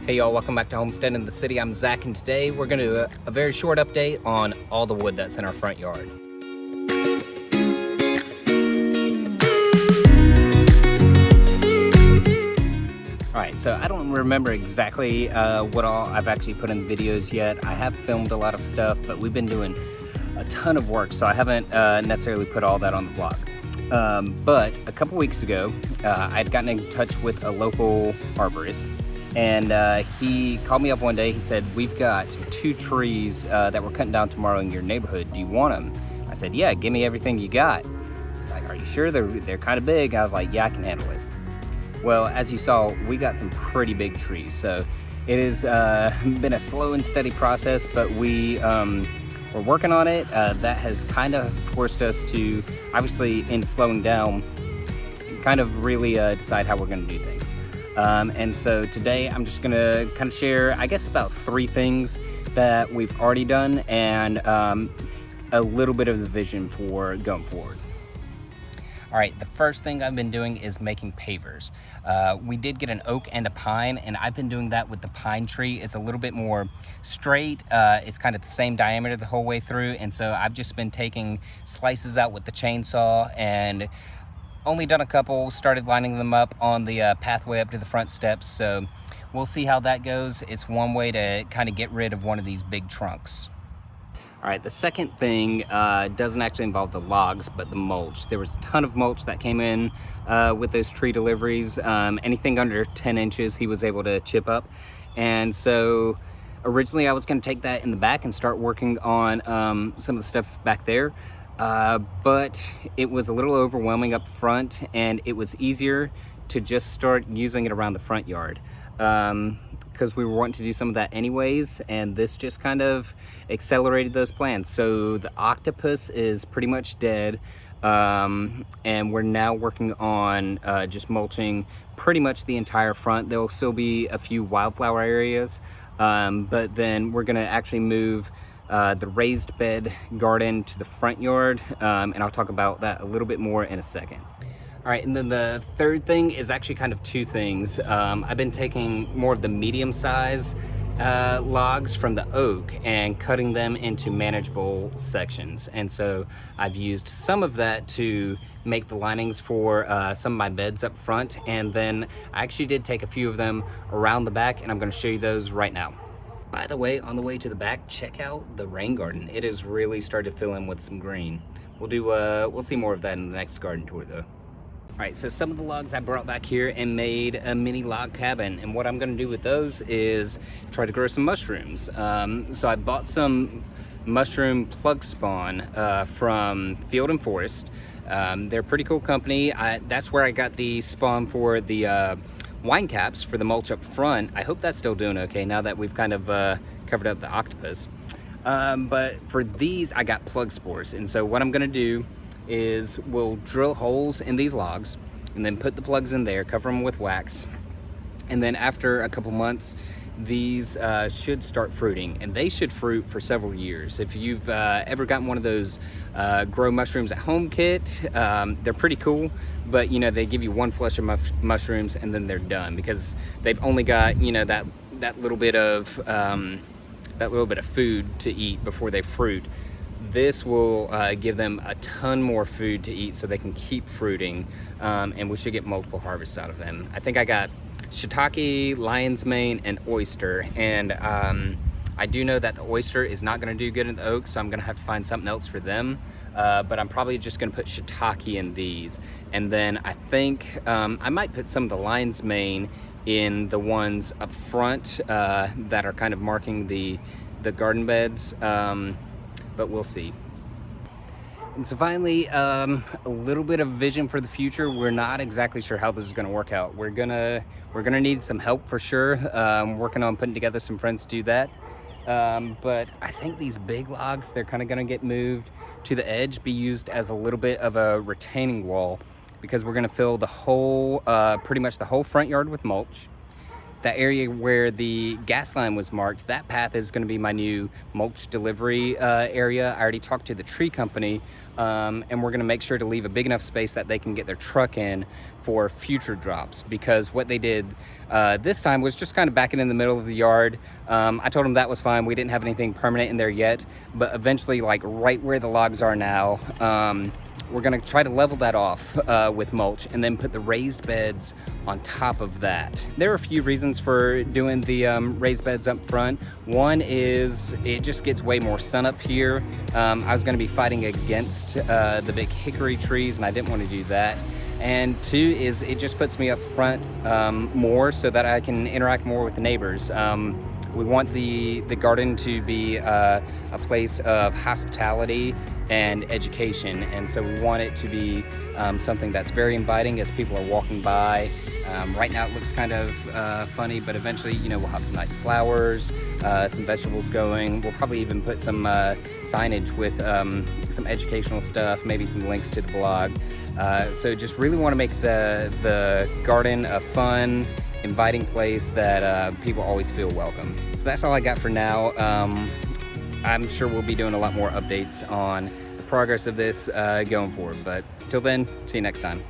Hey y'all, welcome back to Homesteadin In The City. I'm Zach, and today we're going to do a very short update on all the wood that's in our front yard. Alright, so I don't remember exactly what all I've actually put in videos yet. I have filmed a lot of stuff, but we've been doing a ton of work, so I haven't necessarily put all that on the vlog. But a couple weeks ago, I'd gotten in touch with a local arborist. And he called me up one day. He said, "We've got 2 trees that we're cutting down tomorrow in your neighborhood. Do you want them?" I said, "Yeah, give me everything you got." He's like, "Are you sure? They're kind of big." I was like, "Yeah, I can handle it." Well, as you saw, we got some pretty big trees. So it has been a slow and steady process, but we're working on it. That has kind of forced us to, obviously, in slowing down, kind of really decide how we're going to do things. And so today I'm just gonna kind of share, I guess, about 3 things that we've already done and a little bit of the vision for going forward. All right, the first thing I've been doing is making pavers. We did get an oak and a pine, and I've been doing that with the pine tree. It's a little bit more straight. It's kind of the same diameter the whole way through, and so I've just been taking slices out with the chainsaw and only done a couple, started lining them up on the pathway up to the front steps, so we'll see how that goes. It's one way to kind of get rid of one of these big trunks. All right, the second thing doesn't actually involve the logs, but the mulch. There was a ton of mulch that came in with those tree deliveries. Anything under 10 inches he was able to chip up. And so originally I was gonna take that in the back and start working on some of the stuff back there. But it was a little overwhelming up front, and it was easier to just start using it around the front yard because we were wanting to do some of that anyways, and this just kind of accelerated those plans. So the octopus is pretty much dead, and we're now working on just mulching pretty much the entire front. There will still be a few wildflower areas, but then we're gonna actually move the raised bed garden to the front yard, and I'll talk about that a little bit more in a second. All right, and then the third thing is actually kind of 2 things. I've been taking more of the medium size logs from the oak and cutting them into manageable sections, and so I've used some of that to make the linings for some of my beds up front, and then I actually did take a few of them around the back, and I'm going to show you those right now. By the way, on the way to the back, check out the rain garden. It has really started to fill in with some green. We'll see more of that in the next garden tour though. All right, so some of the logs I brought back here and made a mini log cabin, and what I'm gonna do with those is try to grow some mushrooms. So I bought some mushroom plug spawn from Field and Forest. They're a pretty cool company. That's where I got the spawn for the wine caps for the mulch up front. I hope that's still doing okay now that we've kind of covered up the octopus. But for these, I got plug spores. And so what I'm gonna do is we'll drill holes in these logs and then put the plugs in there, cover them with wax. And then after a couple months, these should start fruiting, and they should fruit for several years. If you've ever gotten one of those grow mushrooms at home kit, they're pretty cool, but you know, they give you 1 flush of mushrooms and then they're done because they've only got, you know, that little bit of food to eat before they fruit. This will give them a ton more food to eat so they can keep fruiting, and we should get multiple harvests out of them. I think I got shiitake, lion's mane, and oyster, and I do know that the oyster is not going to do good in the oak, so I'm going to have to find something else for them. But I'm probably just going to put shiitake in these, and then I think I might put some of the lion's mane in the ones up front that are kind of marking the garden beds, but we'll see. And so finally, a little bit of vision for the future. We're not exactly sure how this is going to work out. We're gonna need some help for sure. Working on putting together some friends to do that. But I think these big logs, they're kind of going to get moved to the edge, be used as a little bit of a retaining wall, because we're going to fill the whole, pretty much the whole front yard with mulch. That area where the gas line was marked, that path is going to be my new mulch delivery area. I already talked to the tree company and we're gonna make sure to leave a big enough space that they can get their truck in for future drops, because what they did this time was just kind of back it in the middle of the yard. I told them that was fine. We didn't have anything permanent in there yet, but eventually, like right where the logs are now, we're gonna try to level that off with mulch and then put the raised beds on top of that. There are a few reasons for doing the raised beds up front. One is it just gets way more sun up here. I was gonna be fighting against the big hickory trees, and I didn't want to do that. And two is it just puts me up front more so that I can interact more with the neighbors. We want the garden to be a place of hospitality and education, and so we want it to be something that's very inviting as people are walking by. Right now it looks kind of funny, but eventually, you know, we'll have some nice flowers, some vegetables going. We'll probably even put some signage with some educational stuff, maybe some links to the blog. So just really want to make the garden a fun, inviting place that people always feel welcome. So that's all I got for now. I'm sure we'll be doing a lot more updates on the progress of this going forward, but till then, see you next time.